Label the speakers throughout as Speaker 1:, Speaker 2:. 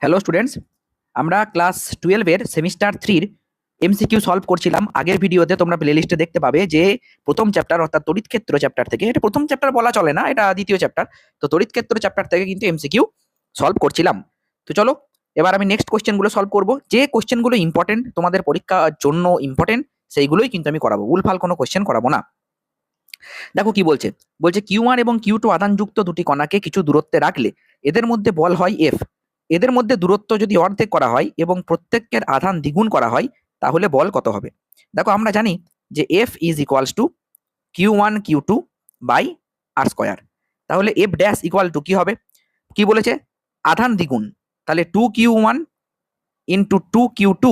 Speaker 1: Hello students, আমরা class 12-এর semester 3-র MCQ solve করছিলাম। আগের ভিডিওতে তোমরা প্লেলিস্টে দেখতে পাবে যে প্রথম চ্যাপ্টার অর্থাৎ তড়িৎ ক্ষেত্র চ্যাপ্টার থেকে, এটা প্রথম চ্যাপ্টার বলা চলে না, এটা দ্বিতীয় চ্যাপ্টার, তো তড়িৎ ক্ষেত্র চ্যাপ্টার থেকে কিন্তু এমসিকিউ সলভ করছিলাম। তো চলো এবার আমি নেক্সট কোশ্চেনগুলো সলভ করব। যে কোশ্চেনগুলো ইম্পর্টেন্ট, তোমাদের পরীক্ষার জন্য ইম্পর্টেন্ট, সেইগুলোই কিন্তু আমি করাবো, ভুলভাল কোনো কোশ্চেন করাবো না। দেখো কি বলছে, বলছে Q1 এবং Q2 আধানযুক্ত দুটি কণাকে কিছু দূরত্বে রাখলে এদের মধ্যে বল হয় F। এদের মধ্যে দূরত্ব যদি অর্ধেক করা হয় এবং প্রত্যেকের আধান দ্বিগুণ করা হয় তাহলে বল কত হবে? দেখো আমরা জানি যে F is equals to Q1 Q2 by r square. তাহলে F ড্যাশ ইকুয়াল টু কি হবে? কি বলেছে? আধান দ্বিগুণ, তাহলে 2Q1 ইন্টু 2Q2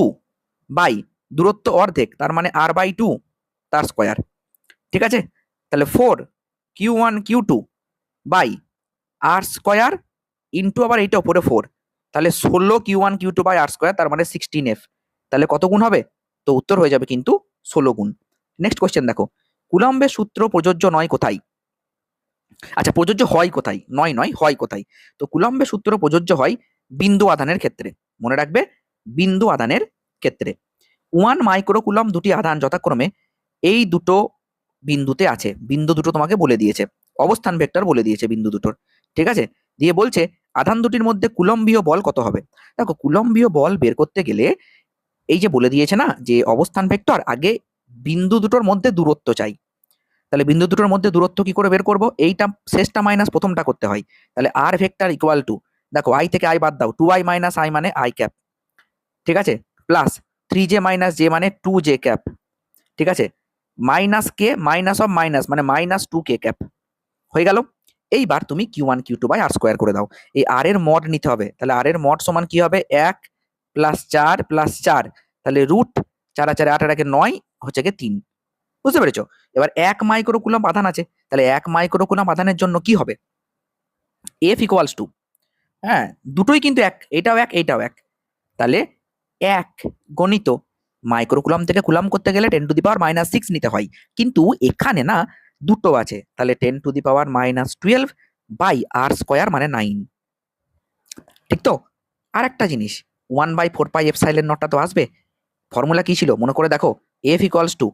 Speaker 1: বাই দূরত্ব অর্ধেক, তার মানে R/2 তার স্কয়ার। ঠিক আছে, তাহলে 4Q1 Q2 by r square into আবার এইটা উপরে 4, তাহলে 16Q1 Q2 by r square, তার মানে 16F। তাহলে কত গুণ হবে? তো উত্তর হয়ে যাবে কিন্তু 16 গুণ। নেক্সট কোশ্চেন দেখো, কুলম্বের সূত্র প্রযোজ্য নয় কোথায়? আচ্ছা, প্রযোজ্য হয় কোথায়, নয় নয়, হয় কোথায়? তো কুলম্বের সূত্র প্রযোজ্য হয় বিন্দু আধানের ক্ষেত্রে। মনে রাখবে, বিন্দু আধানের ক্ষেত্রে 1 মাইক্রোকুলম দুটি আধান যথাক্রমে এই দুটো বিন্দুতে আছে। বিন্দু দুটো তোমাকে বলে দিয়েছে, অবস্থান ভেক্টর বলে দিয়েছে বিন্দু দুটোর। ঠিক আছে, দিয়ে বলছে আধান দুটির মধ্যে কুলম্বীয় বল কত হবে। দেখো কুলম্বীয় বল বের করতে গেলে এই যে বলে দিয়েছে না যে অবস্থান ভেক্টর, আগে বিন্দু দুটোর মধ্যে দূরত্ব চাই। তাহলে বিন্দু দুটোর মধ্যে দূরত্ব কি করে বের করব? এইটা শেষটা মাইনাস প্রথমটা করতে হয়। তাহলে আর ভেক্টর ইকুয়াল টু, দেখো আই থেকে আই বাদ দাও, 2i মাইনাস আই মানে আই ক্যাপ, ঠিক আছে, প্লাস 3j মাইনাস জে মানে 2j ক্যাপ, ঠিক আছে, minus K minus of minus মানে মাইনাস 2k ক্যাপ হয়ে গেল। এইবার তুমি Q1 Q2 by r square করে দাও। এই আর এর মড নিতে হবে, তাহলে আর এর মড সমান কি হবে? 1 প্লাস 4 প্লাস 4, তাহলে রুট 4 আর 4 8 আর 9 হচ্ছে গিয়ে 3। বুঝতে পেরেছো? এবার 1 মাইক্রোকুলম আধান আছে, তাহলে 1 মাইক্রোকুলম আধানের জন্য কি হবে? F ইকুয়ালস টু, হ্যাঁ দুটোই কিন্তু এক, এটাও এক এইটাও এক, তাহলে 1 গণিত মাইক্রোকুলাম থেকে কুলাম করতে গেলে 10⁻⁻6 নিতে হয়, কিন্তু এখানে না দুটো আছে, তাহলে 10⁻12 বাই আর স্কোয়ার মানে 9। ঠিক তো? আর একটা জিনিস, 1/4πε0টা তো আসবে। ফর্মুলা কি ছিল মনে করে দেখো, F equals to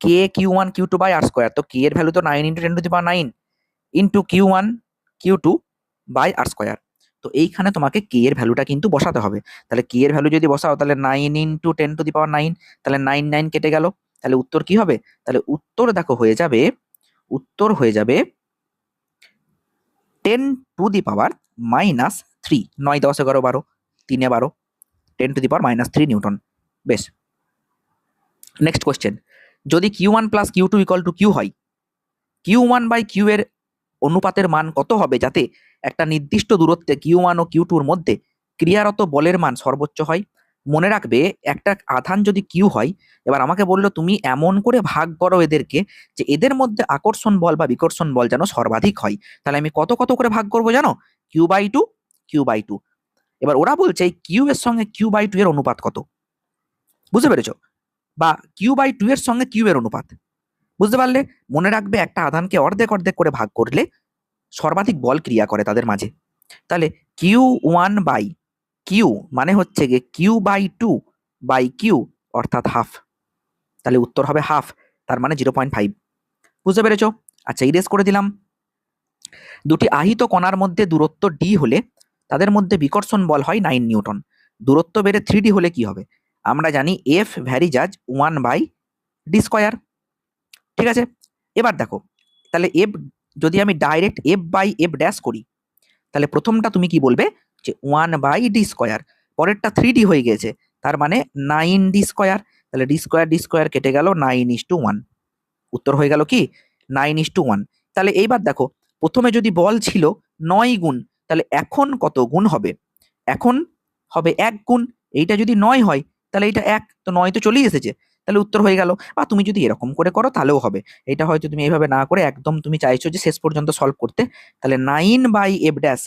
Speaker 1: K Q1 Q2 by r square. তো K এর ভ্যালু তো 9 into 10⁻9 into Q1 Q2 by r square. তো এইখানে তোমাকে কে এর ভ্যালুটা কিন্তু বসাতে হবে। তাহলে কে এর ভ্যালু যদি বসাও তাহলে 9 ইন্টু 10⁻9, তাহলে 9 9 কেটে গেল, তাহলে উত্তর কি হবে? তাহলে উত্তর দেখো হয়ে যাবে, উত্তর হয়ে যাবে 10⁻³ 9 10 11 12 3 12, 10⁻³ নিউটন। বেশ, নেক্সট কোশ্চেন, যদি Q1 plus Q2 equal to Q হয়, Q1 বাই Q এর অনুপাতের মান কত হবে যাতে একটা নির্দিষ্ট দূরত্বে Q1 ও Q2 এর মধ্যে ক্রিয়ারত বলের মান সর্বোচ্চ হয়? মনে রাখবে, একটা আধান যদি Q হয়, এবার আমাকে বললো তুমি এমন করে ভাগ করো এদেরকে যে এদের মধ্যে আকর্ষণ বল বা বিকর্ষণ বল যেন সর্বাধিক হয়। তাহলে আমি কত কত করে ভাগ করবো জানো? Q/2 Q/2। এবার ওরা বলছে Q এর সঙ্গে Q/2 এর অনুপাত কত, বুঝতে পেরেছো? বা Q/2 এর সঙ্গে Q এর অনুপাত, বুঝতে পারলে? মনে রাখবে, একটা আধানকে অর্ধেক অর্ধেক করে ভাগ করলে সর্বাধিক বল ক্রিয়া করে তাদের মাঝে। তাহলে Q1/Q মানে হচ্ছে গিয়ে Q/2/Q অর্থাৎ হাফ, তাহলে উত্তর হবে হাফ, তার মানে 0.5। বুঝতে পেরেছো? আচ্ছা, ইরেজ করে দিলাম। দুটি আহিত কণার মধ্যে দূরত্ব d হলে তাদের মধ্যে বিকর্ষণ বল হয় 9 নিউটন। দূরত্ব বেড়ে 3d হলে কি হবে? আমরা জানি F ভ্যারিজ 1/d²। ঠিক আছে, এবার দেখো, তাহলে F যদি আমি ডাইরেক্ট F/F ড্যাশ করি, তাহলে প্রথমটা তুমি কি বলবে যে 1/d², পরেরটা 3d হয়ে গেছে, তার মানে 9d²। তাহলে d² কেটে গেল, 9:1, উত্তর হয়ে গেল কি 9:1। তাহলে এইবার দেখো, প্রথমে যদি বল ছিল 9 গুণ, তাহলে এখন কত গুণ হবে? এখন হবে 1 গুণ। এইটা যদি 9 হয় তাহলে এইটা 1, তো 9 তো চলেই এসেছে, তাহলে উত্তর হয়ে গেল। বা তুমি যদি এরকম করে করো তাহলেও হবে, এটা হয়তো তুমি এইভাবে না করে একদম তুমি চাইছো যে শেষ পর্যন্ত সলভ করতে, তাহলে 9/F ড্যাশ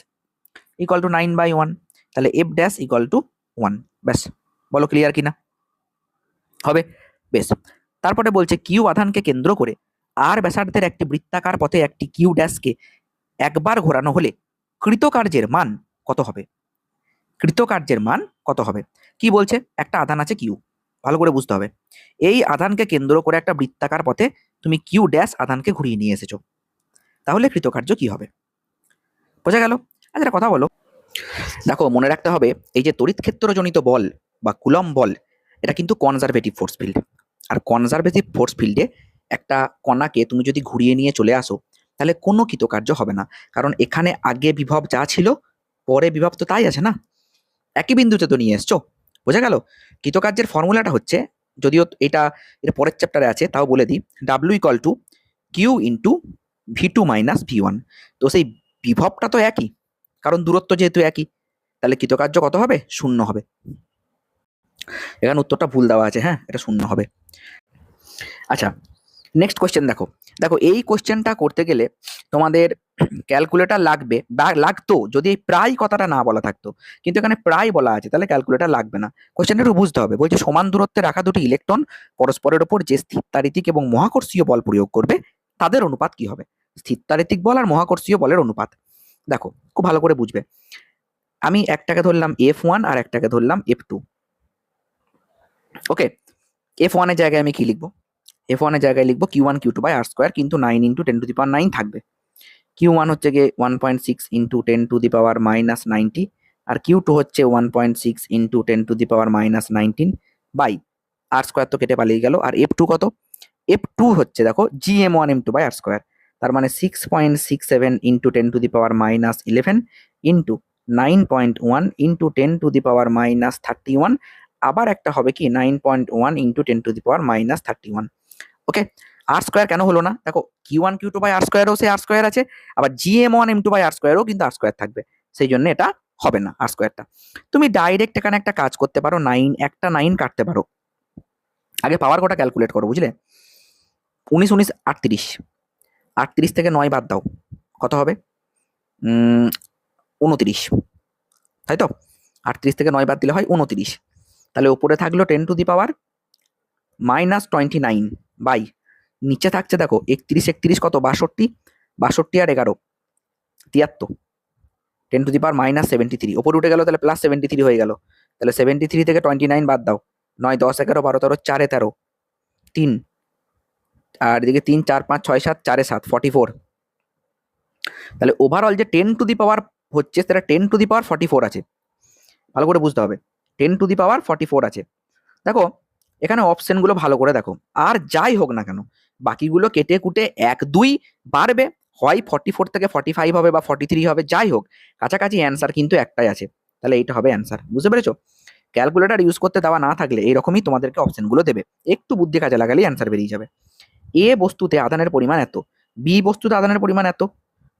Speaker 1: ইকুয়াল টু 9/1, তাহলে F ড্যাশ ইকুয়াল টু 1। ব্যাস, বলো ক্লিয়ার কিনা? হবে। বেশ, তারপরে বলছে কিউ আধানকে কেন্দ্র করে আর ব্যাসার্ধের একটি বৃত্তাকার পথে একটি কিউ ড্যাশকে একবার ঘোরানো হলে কৃতকার্যের মান কত হবে? কৃতকার্যের মান কত হবে? কি বলছে? একটা আধান আছে কিউ, ভালো করে বুঝতে হবে। এই আধানকে কেন্দ্র করে একটা বৃত্তাকার পথে তুমি কিউ ড্যাশ আধানকে ঘুরিয়ে নিয়ে এসেছো, তাহলে কৃতকার্য কি হবে? বোঝা গেল? আচ্ছা একটা কথা বলো, দেখো মনে রাখতে হবে এই যে তড়িৎ ক্ষেত্রজনিত বল বা কুলম্ব বল, এটা কিন্তু কনজারভেটিভ ফোর্স ফিল্ড। আর কনজারভেটিভ ফোর্স ফিল্ডে একটা কণাকে তুমি যদি ঘুরিয়ে নিয়ে চলে আসো তাহলে কোনো কৃতকার্য হবে না, কারণ এখানে আগে বিভব যা ছিল পরে বিভব তো তাই আছে না, একই বিন্দুতে তো নিয়ে এসছো। বোঝা গেল? কৃতকার্যের ফর্মুলাটা হচ্ছে, যদিও এটা এর পরের চ্যাপ্টারে আছে তাও বলে দিই, W equal to Q into V two minus V one. তো সেই বিভবটা তো একই, কারণ দূরত্ব যেহেতু একই, তাহলে কৃতকার্য কত হবে? 0 হবে। এখানে উত্তরটা ভুল দেওয়া আছে, হ্যাঁ এটা 0 হবে। আচ্ছা নেক্সট কোয়েশ্চেন দেখো, দেখো এই কোয়েশ্চেনটা করতে গেলে তোমাদের ক্যালকুলেটর লাগবে বা লাগতো যদি এই প্রায় কথাটা না বলা থাকতো, কিন্তু এখানে প্রায় বলা আছে তাহলে ক্যালকুলেটর লাগবে না। কোয়েশ্চেনটা একটু বুঝতে হবে, বলছে সমান দূরত্বে রাখা দুটি ইলেকট্রন পরস্পরের উপর যে স্থিরতারিতিক এবং মহাকর্ষীয় বল প্রয়োগ করবে তাদের অনুপাত কি হবে? স্থিরতারিতিক বল আর মহাকর্ষীয় বলের অনুপাত দেখো খুব ভালো করে বুঝবে। আমি একটাকে ধরলাম F1 আর একটাকে ধরলাম F2। ওকে, F1 এর জায়গায় আমি কি লিখবো? F1 এর জায়গায় লিখবো Q1 Q2 by R square, কিন্তু 9 ইন্টু 10⁻9 থাকবে। Q1 হচ্ছে গিয়ে 1.6 ইন্টু 10⁻90, আর Q2 হচ্ছে 1.6 ইন্টু 10⁻19 বাই আর স্কোয়ার তো কেটে পালিয়ে গেল। আর F2 কত? F2 হচ্ছে দেখো GM1 M2 by r square, তার মানে 6.67 ইন্টু 10⁻11 ইন্টু 9.1 ইন্টু 10⁻31, আবার একটা হবে কি 9.1 ইন্টু 10⁻31। ওকে, আর স্কোয়ার কেন হলো না? দেখো Q1 Q2 by R স্কোয়ারও say R square আছে, আবার GM1 M2 বাই আর স্কোয়ারও কিন্তু আর স্কোয়ার থাকবে, সেই জন্য এটা হবে না আর স্কোয়ারটা। তুমি ডাইরেক্ট এখানে একটা কাজ করতে পারো, 9 একটা 9 কাটতে পারো। আগে পাওয়ার কটা ক্যালকুলেট করো, বুঝলে? 19 19 38, 38 থেকে 9 বাদ দাও, কত হবে? 29, তাই তো? 38 থেকে 9 বাদ দিলে হয় 29, তাহলে উপরে থাকলো 10⁻29 বাই নিচে থাকছে দেখো 31 31 কত 62, 62 আর 11 73, 10⁻73, ওপরে উঠে গেল তাহলে +73 হয়ে গেল। তাহলে 73 থেকে 29 বাদ দাও, 9 10 11 12 13 4 13 3, আর এদিকে 3 4 5 6 7 4 7 44। তাহলে ওভারঅল যে 10⁻ হচ্ছে সেটা 10⁻44 আছে, ভালো করে বুঝতে হবে, 10⁻44 আছে। দেখো এখানে অপশনগুলো ভালো করে দেখো, আর যাই হোক না কেন বাকিগুলো কেটে কুটে 1 2 বাড়বে, হয় 44 থেকে 45 হবে বা 43 হবে, যাই হোক কাছাকাছি অ্যান্সার কিন্তু একটাই আছে, তাহলে এইটা হবে অ্যান্সার। বুঝতে পেরেছো? ক্যালকুলেটর ইউজ করতে দেওয়া না থাকলে এরকমই তোমাদেরকে অপশনগুলো দেবে, একটু বুদ্ধি কাজে লাগালেই অ্যান্সার বেরিয়ে যাবে। এ বস্তুতে আধানের পরিমাণ এত, বি বস্তুতে আধানের পরিমাণ এত,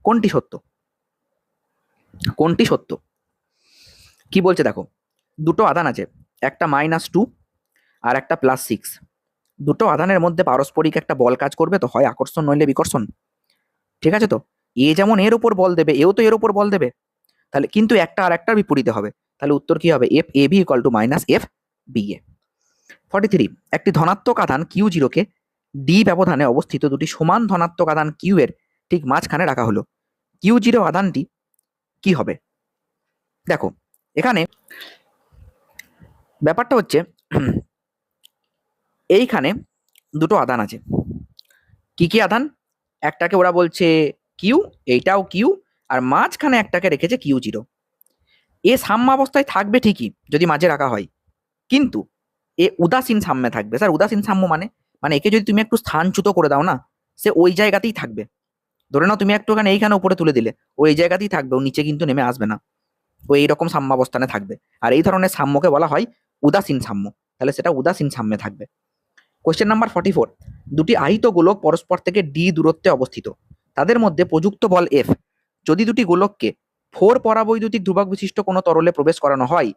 Speaker 1: কোনটি সত্য? কোনটি সত্য? কি বলছে দেখো, দুটো আধান আছে, একটা -2 আর একটা +6, দুটো আধানের মধ্যে পারস্পরিক একটা বল কাজ করবে, তো হয় আকর্ষণ নইলে বিকর্ষণ, ঠিক আছে? তো এ যেমন এর উপর বল দেবে, এও তো এর উপর বল দেবে, তাহলে কিন্তু একটা আর একটার বিপরীতে হবে, তাহলে উত্তর কি হবে? F A B equal to minus F B A. 43, একটি ধনাত্মক আধান Q0 কে ডি ব্যবধানে অবস্থিত দুটি সমান ধনাত্মক আধান কিউ এর ঠিক মাঝখানে রাখা হলো, Q0 আধানটি কি হবে? দেখো এখানে ব্যাপারটা হচ্ছে এইখানে দুটো আধান আছে, কি কি আধান? একটাকে ওরা বলছে কিউ, এইটাও কিউ, আর মাঝখানে একটাকে রেখেছে Q0। এ সাম্যাবস্থায় থাকবে ঠিকই যদি মাঝে রাখা হয়, কিন্তু এ উদাসীন সাম্যে থাকবে। স্যার উদাসীন সাম্য মানে? মানে একে যদি তুমি একটু স্থানচ্যুত করে দাও না, সে ওই জায়গাতেই থাকবে। ধরে নাও তুমি একটুখানি এইখানে উপরে তুলে দিলে, ও এই জায়গাতেই থাকবে, ও নিচে কিন্তু নেমে আসবে না, ও এইরকম সাম্যাবস্থানে থাকবে। আর এই ধরনের সাম্যকে বলা হয় উদাসীন সাম্য, তাহলে সেটা উদাসীন সাম্যে থাকবে। কোয়েশ্চেন নাম্বার 44, দুটি আহিত গোলক পরস্পর থেকে ডি দূরত্বে অবস্থিত, তাদের মধ্যে প্রযুক্ত বল এফ যদি দুটি গোলককে 4 পরাবৈদ্যুতিক ধ্রুবক বিশিষ্ট কোনো তরলে প্রবেশ করানো হয়,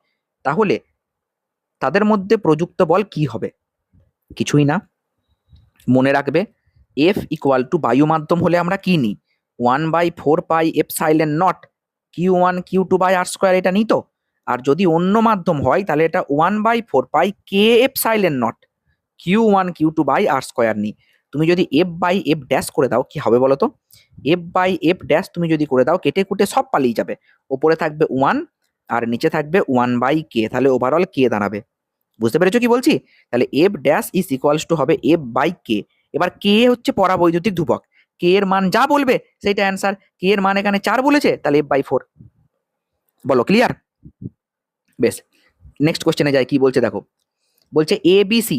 Speaker 1: তাহলে তাদের মধ্যে প্রযুক্ত বল কি হবে? কিছুই না, মনে রাখবে এফ ইকুয়াল টু বায়ু মাধ্যম হলে আমরা কি নিই? 1/4πε0 Q1 Q2 by r square, এটা নিই তো। আর যদি অন্য মাধ্যম হয় তাহলে এটা 1/4πkε0 Q1 Q2 by r square নিই। তুমি যদি এফ বাই এফ ড্যাশ করে দাও কি হবে বলো তো? এফ বাই এফ ড্যাশ তুমি যদি করে দাও কেটে কুটে সব পালিয়ে যাবে, ওপরে থাকবে 1 আর নিচে থাকবে 1/k, তাহলে ওভারঅল কে দাঁড়াবে। বুঝতে পেরেছো কি বলছি? তাহলে F dash is equals two হবে f/k। এবার কে হচ্ছে পরাবৈদ্যুতিক ধ্রুবক, কে এর মান যা বলবে সেটা অ্যান্সার। কে এর মান এখানে 4 বলেছে, তাহলে f/4। বলো ক্লিয়ার? বেশ, নেক্সট কোশ্চেনে যাই, কি বলছে দেখো। বলছে ABC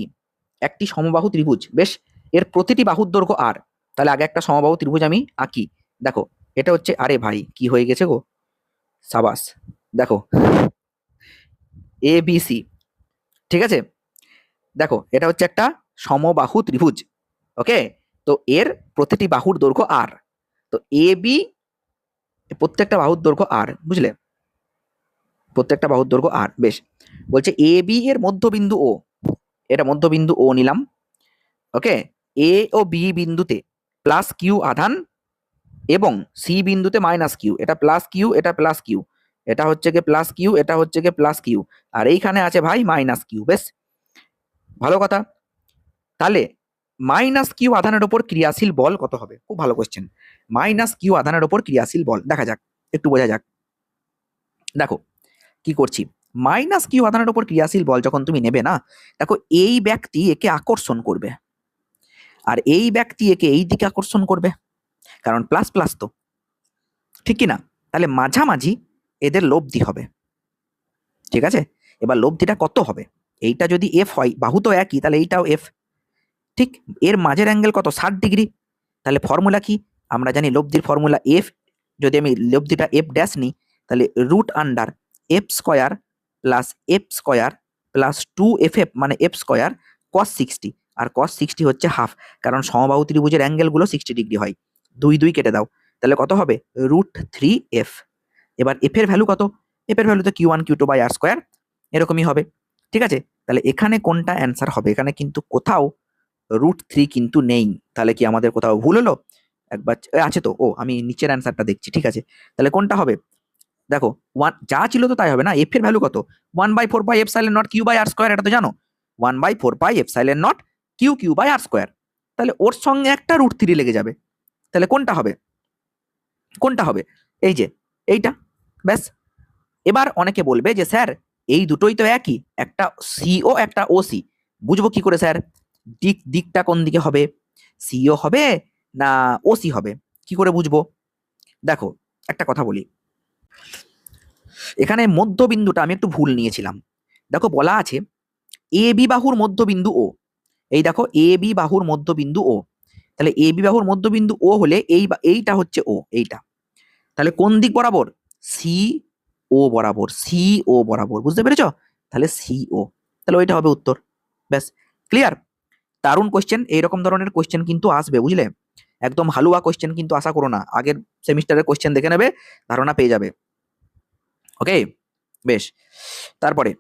Speaker 1: একটি সমবাহু ত্রিভুজ, বেশ, এর প্রতিটি বাহুর দৈর্ঘ্য r। তাহলে আগে একটা সমবাহু ত্রিভুজ আমি আঁকি। দেখো এটা হচ্ছে, আরে ভাই কি হয়ে গেছে গো, সাবাস। দেখো ABC, ঠিক আছে, দেখো এটা হচ্ছে একটা সমবাহু ত্রিভুজ। ওকে, তো এর প্রতিটি বাহুর দৈর্ঘ্য r। তো AB প্রত্যেকটা বাহুর দৈর্ঘ্য r, বুঝলে, প্রত্যেকটা বাহুর দৈর্ঘ্য r। বেশ, বলছে AB এর মধ্যবিন্দু O, এটা মধ্যবিন্দু O নিলাম। ওকে, A ও B বিন্দুতে প্লাস কিউ আধান এবং সি বিন্দুতে মাইনাস কিউ, এটা প্লাস কিউ, এটা প্লাস কিউ, এটা হচ্ছে গিয়ে প্লাস কিউ, এটা হচ্ছে গিয়ে প্লাস কিউ, আর এইখানে আছে ভাই মাইনাস কিউ। বেশ ভালো কথা। তাহলে মাইনাস কিউ আধানের উপর ক্রিয়াশীল বল কত হবে? খুব ভালো কোশ্চেন। মাইনাস কিউ আধানের উপর ক্রিয়াশীল বল, দেখা যাক, একটু বোঝা যাক। দেখো কি করছি, মাইনাস কিউ আধানের উপর ক্রিয়াশীল বল যখন তুমি নেবে না, দেখো এই ব্যক্তি একে আকর্ষণ করবে, আর এই ব্যক্তি একে এই দিকে আকর্ষণ করবে, কারণ প্লাস প্লাস তো, ঠিক কি না? তাহলে মাঝামাঝি এদের লব্ধি হবে, ঠিক আছে। এবার লব্ধিটা কত হবে? এইটা যদি এফ হয়, বাহু তো একই, তাহলে এইটাও এফ, ঠিক। এর মাঝের অ্যাঙ্গেল কত? 60 ডিগ্রি। তাহলে ফর্মুলা কি? আমরা জানি লব্ধির ফর্মুলা এফ, যদি আমি লব্ধিটা এফ ড্যাশ নিই, তাহলে root under F square plus F square plus 2FF মানে এফ স্কোয়ার কস 60, আর কস 60 হচ্ছে হাফ, কারণ সমবাহু ত্রিভুজের অ্যাঙ্গেলগুলো 60 ডিগ্রি হয়। 2 কেটে দাও, তাহলে কত হবে? √3f। এবার এফ এর ভ্যালু কত? এফ এর ভ্যালু তো Q1Q2/r², এরকমই হবে, ঠিক আছে। তাহলে এখানে কোনটা অ্যান্সার হবে? এখানে কিন্তু কোথাও √3 কিন্তু নেই, তাহলে কি আমাদের কোথাও ভুল হলো? একবার আছে তো, ও আমি নিচের অ্যান্সারটা দেখছি, ঠিক আছে। তাহলে কোনটা হবে? দেখো যা ছিল তো তাই হবে না। এফ এর ভ্যালু কত? 1/4πε0 Q/r², এটা তো জানো, 1/4πε0 Q/r²। তাহলে ওর সঙ্গে একটা √3 লেগে যাবে, তাহলে কোনটা হবে? কোনটা হবে? এই যে এইটা, ব্যাস। এবার অনেকে বলবে যে স্যার এই দুটোই তো একই, একটা সিও একটা ওসি, বুঝবো কি করে স্যার দিকটা কোন দিকে হবে? সিও হবে না ওসি হবে, কি করে বুঝবো? দেখো একটা কথা বলি, এখানে মধ্যবিন্দুটা আমি একটু ভুল নিয়েছিলাম। দেখো বলা আছে এ বি বাহুর মধ্যবিন্দু ও, এই দেখো এ বি বাহুর মধ্যবিন্দু ও, তাহলে এ বি বাহুর মধ্যবিন্দু ও হলে এইটা হচ্ছে ও, এইটা, তাহলে কোন দিক বরাবর? সি ও বরাবর, সি ও বরাবর, বুঝতে পেরেছ? তাহলে সি ও, তাহলে ওইটা হবে উত্তর। ব্যাস, ক্লিয়ার। দারুণ কোশ্চেন, এইরকম ধরনের কোশ্চেন কিন্তু আসবে, বুঝলে, একদম হালুয়া কোশ্চেন কিন্তু আশা করো না, আগের সেমিস্টারের কোশ্চেন দেখে নেবে, ধারণা পেয়ে যাবে। ওকে, বেশ। তারপরে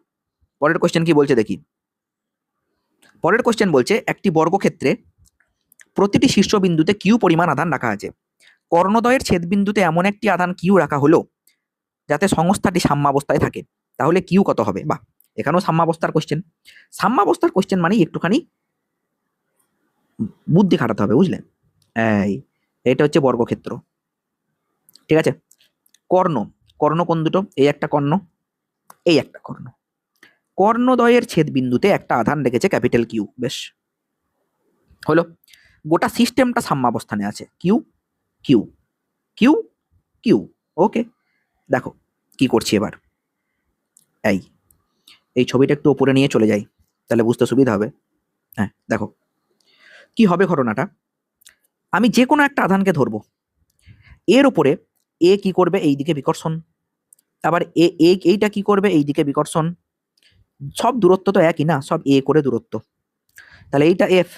Speaker 1: পরের কোশ্চেন কি বলছে দেখি। পরের কোশ্চেন বলছে একটি বর্গক্ষেত্রে প্রতিটি শীর্ষবিন্দুতে কিউ পরিমাণ আধান রাখা আছে। কর্ণদ্বয়ের ছেদবিন্দুতে এমন একটি আধান কিউ রাখা হলো যাতে সংস্থাটি সাম্যাবস্থায় থাকে, তাহলে কিউ কত হবে? বাহ, এখানেও সাম্যাবস্থার কোশ্চেন। সাম্যাবস্থার কোশ্চেন মানে একটুখানি বুদ্ধি খাটাতে হবে, বুঝলে। এটা হচ্ছে বর্গক্ষেত্র, ঠিক আছে। কর্ণ, কর্ণ কোন দুটো? এই একটা কর্ণ, এই একটা কর্ণ। কর্ণদ্বয়ের ছেদবিন্দুতে একটা আধান রেখেছে ক্যাপিটাল কিউ, বেশ হলো। গোটা সিস্টেমটা সাম্যাবস্থানে আছে, কিউ কিউ কিউ কিউ। ওকে, দেখো কি করছি এবার, এই ছবিটা একটু উপরে নিয়ে চলে যাই, তাহলে বুঝতে সুবিধা হবে। হ্যাঁ দেখো কি হবে ঘটনাটা, আমি যে কোনো একটা আধানকে ধরবো, এর উপরে এ কি করবে? এই দিকে বিকর্ষণ, আবার এইটা কি করবে? এই দিকে বিকর্ষণ। সব দূরত্ব তো একই না, সব এ করে দূরত্ব, তাহলে এইটা এফ,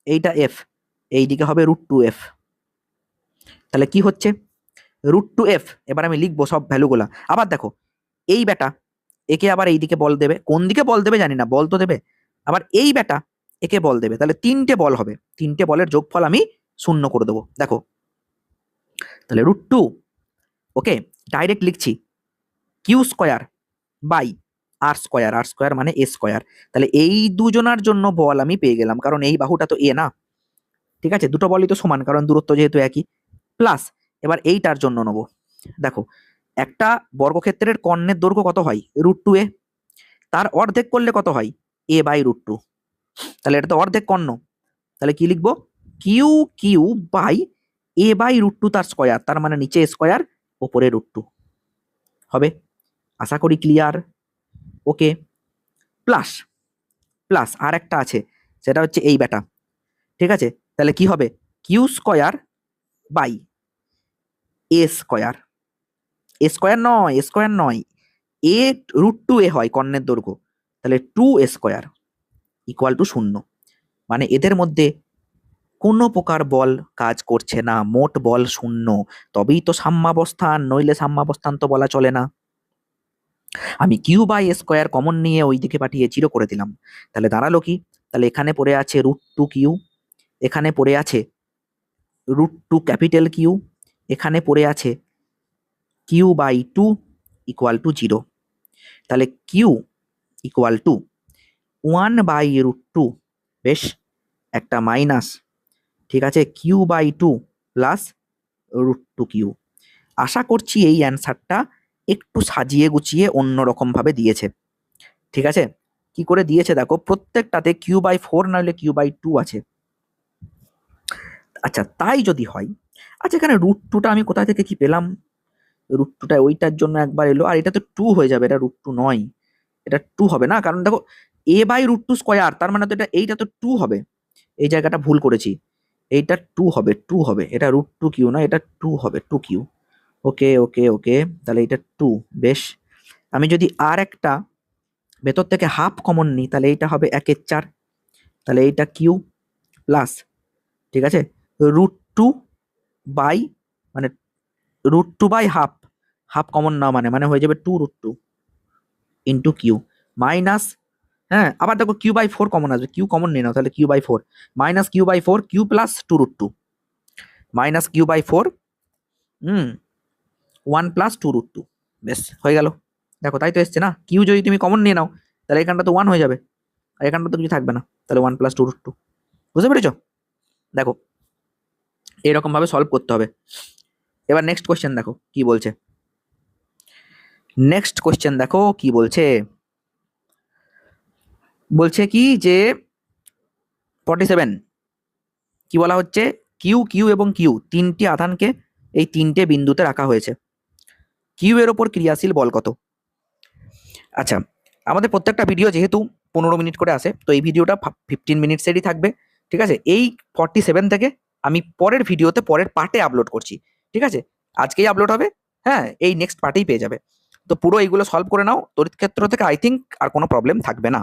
Speaker 1: এইটা এফ, এই দিকে হবে √2f। তাহলে কি হচ্ছে? √2f। এবার আমি লিখবো সব ভ্যালুগুলা। আবার দেখো এই বেটা একে আবার এই দিকে বল দেবে, কোন দিকে বল দেবে জানি না, বল তো দেবে। আবার এই বেটা একে বল দেবে, তাহলে 3টে বল হবে, 3টে বলের যোগফল আমি 0 করে দেবো। দেখো তাহলে √2, ওকে, ডাইরেক্ট লিখছি Q² আর স্কোয়ার মানে এ স্কোয়ার। তাহলে এই দুজনার জন্য বল আমি পেয়ে গেলাম, কারণ এই বাহুটা তো এ না, ঠিক আছে, দুটো বলই তো সমান, কারণ দূরত্ব যেহেতু একই। প্লাস এবার এইটার জন্য নেবো, দেখো একটা বর্গক্ষেত্রের কর্ণের দৈর্ঘ্য কত হয়? √2a। তার অর্ধেক করলে কত হয়? a/√2। তাহলে এটা তো অর্ধেক কর্ণ, তাহলে কি লিখবো? কিউ কিউ বাই a/√2 তার স্কয়ার, তার মানে নিচে স্কয়ার উপরে √2 হবে। আশা করি ক্লিয়ার। ওকে, প্লাস প্লাস আর একটা আছে, সেটা হচ্ছে এই বেটা। ঠিক আছে, তাহলে কি হবে? Q square by A square. Square নয়, a√2a হয় কর্ণের দৈর্ঘ্য, তাহলে 2a স্কয়ার ইকুয়াল টু 0। মানে এদের মধ্যে কোনো প্রকার বল কাজ করছে না, মোট বল 0। তবেই তো সাম্যাবস্থান, নইলে সাম্যাবস্থান তো বলা চলে না। আমি কিউ বাই স্কয়ার কমন নিয়ে ওইদিকে পাঠিয়ে 0 করে দিলাম, তাহলে দাঁড়ালো কি? তাহলে এখানে পড়ে আছে √2q, এখানে পড়ে আছে √2 ক্যাপিটাল কিউ, এখানে পড়ে আছে q/2 ইকুয়াল টু 0। তাহলে কিউ ইকুয়াল টু 1/√2, বেশ, একটা মাইনাস, ঠিক আছে, q/2 প্লাস √2q। আশা করছি এই অ্যান্সারটা একটু সাজিয়ে গুছিয়ে অন্যরকম ভাবে দিয়েছে। ঠিক আছে, কি করে দিয়েছে দেখো, প্রত্যেকটাতে q/4 নাহলে q/2 আছে। আচ্ছা, তাই যদি হয়, আচ্ছা এখানে √2টা আমি কোথা থেকে কি পেলাম? √2টা ওইটার জন্য একবার এলো, আর এটা তো 2 হয়ে যাবে, এটা √2 নয়, এটা 2 হবে না, কারণ দেখো a/√2 স্কয়ার, তার মানে তো এইটা তো 2 হবে। এই জায়গাটা ভুল করেছি, এইটা 2 হবে, 2 হবে, এটা √2q না, এটা 2 হবে, 2q। ওকে ওকে ওকে, তাহলে এটা 2, বেশ। আমি যদি আর একটা ভেতর থেকে হাফ কমন নিই, তাহলে এইটা হবে 1/4, তাহলে এইটা কিউ প্লাস, ঠিক আছে, √2 বাই, মানে √2 বাই হাফ, হাফ কমন না মানে হয়ে যাবে 2√2 ইন্টু কিউ মাইনাস, হ্যাঁ আবার দেখো q/4 কমন আসবে, কিউ কমন নিয়ে নাও, তাহলে q/4 minus q/4, Q plus 2√2 minus q/4, 1 plus 2√2, বেশ হয়ে গেল। দেখো তাই তো এসছে না, কিউ যদি তুমি কমন নিয়ে নাও তাহলে এখানটা তো 1 হয়ে যাবে, আর এখানটা তো কিছু থাকবে না, তাহলে 1 প্লাস 2√2। বুঝতে পেরেছ? দেখো এরকম ভাবে সলভ করতে হবে। এবার নেক্সট কোয়েশ্চেন দেখো কি বলছে, নেক্সট কোয়েশ্চেন দেখো কি বলছে। বলছে কি যে 47 কি বলা হচ্ছে, কিউ কিউ এবং কিউ তিনটি আধানকে এই তিনটে বিন্দুতে রাখা হয়েছে, কিউ এর ওপর ক্রিয়াশীল বল কত? আচ্ছা, আমাদের প্রত্যেকটা ভিডিও যেহেতু 15 মিনিট করে আসে, তো এই ভিডিওটা 15 মিনিটসেরই থাকবে। ঠিক আছে, এই 47 থেকে আমি পরের ভিডিওতে পরের পার্টে আপলোড করছি। ঠিক আছে, আজকেই আপলোড হবে, হ্যাঁ এই নেক্সট পার্টেই পেয়ে যাবে। তো পুরো এইগুলো সলভ করে নাও, তড়িৎ ক্ষেত্র থেকে আই থিঙ্ক আর কোনো প্রবলেম থাকবে না।